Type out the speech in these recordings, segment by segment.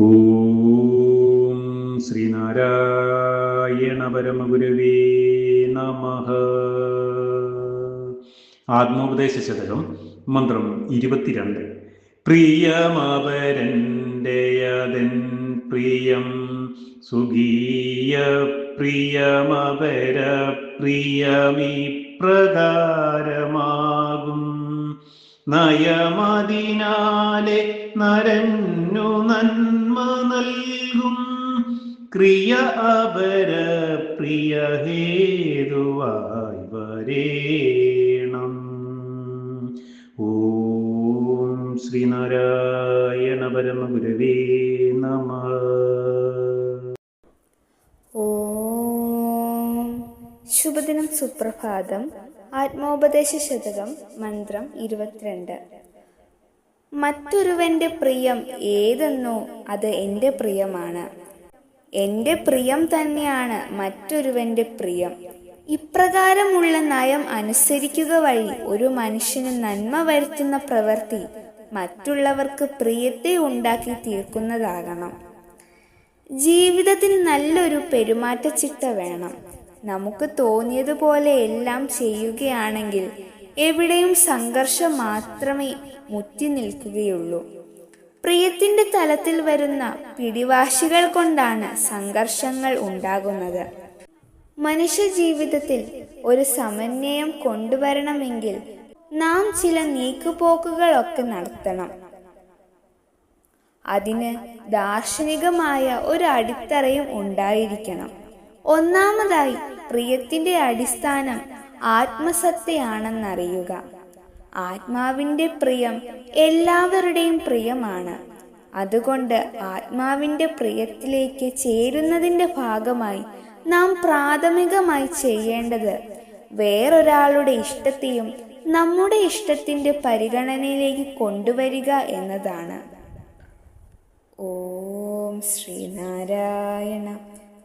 ഓം ശ്രീനാരായണ പരമഗുരവേ നമഃ. ആത്മോപദേശ ശതകം, മന്ത്രം 22. പ്രിയമപരൻ്റെയതൻ പ്രിയം സുഖീയ പ്രിയമപര പ്രിയമിപ്രകാരമാകും. നയമതിനാലെ നരന്നു നന്മ നൽകും ക്രിയ അപര പ്രിയ ഹേതുവായി വരേണം. ഓം ശ്രീനാരായണ പരമഗുരവേ നമഃ. ശുഭദിനം, സുപ്രഭാതം. ആത്മോപദേശ ശതകം, മന്ത്രം 22. മറ്റൊരുവന്റെ പ്രിയം ഏതെന്നോ അത് എൻ്റെ പ്രിയമാണ്. എൻ്റെ പ്രിയം തന്നെയാണ് മറ്റൊരുവന്റെ പ്രിയം. ഇപ്രകാരമുള്ള നയം അനുസരിക്കുക വഴി ഒരു മനുഷ്യന് നന്മ വരുത്തുന്ന പ്രവൃത്തി മറ്റുള്ളവർക്ക് പ്രിയത്തെ ഉണ്ടാക്കി തീർക്കുന്നതാകണം. ജീവിതത്തിൽ നല്ലൊരു പെരുമാറ്റച്ചിട്ട വേണം. നമുക്ക് തോന്നിയതുപോലെ എല്ലാം ചെയ്യുകയാണെങ്കിൽ എവിടെയും സംഘർഷം മാത്രമേ മുറ്റി നിൽക്കുകയുള്ളൂ. പ്രിയത്തിന്റെ തലത്തിൽ വരുന്ന പിടിവാശികൾ കൊണ്ടാണ് സംഘർഷങ്ങൾ ഉണ്ടാകുന്നത്. മനുഷ്യ ജീവിതത്തിൽ ഒരു സമന്വയം കൊണ്ടുവരണമെങ്കിൽ നാം ചില നീക്കുപോക്കുകളൊക്കെ നടത്തണം. അതിന് ദാർശനികമായ ഒരു അടിത്തറയും ഉണ്ടായിരിക്കണം. ഒന്നാമതായി, പ്രിയത്തിന്റെ അടിസ്ഥാനം ആത്മസത്തയാണെന്നറിയുക. ആത്മാവിന്റെ പ്രിയം എല്ലാവരുടെയും പ്രിയമാണ്. അതുകൊണ്ട് ആത്മാവിന്റെ പ്രിയത്തിലേക്ക് ചേരുന്നതിന്റെ ഭാഗമായി നാം പ്രാഥമികമായി ചെയ്യേണ്ടത് വേറൊരാളുടെ ഇഷ്ടത്തെയും നമ്മുടെ ഇഷ്ടത്തിന്റെ പരിഗണനയിലേക്ക് കൊണ്ടുവരിക എന്നതാണ്. ഓം ശ്രീനാരായണ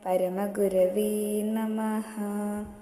പരമഗുരവേ നമഃ.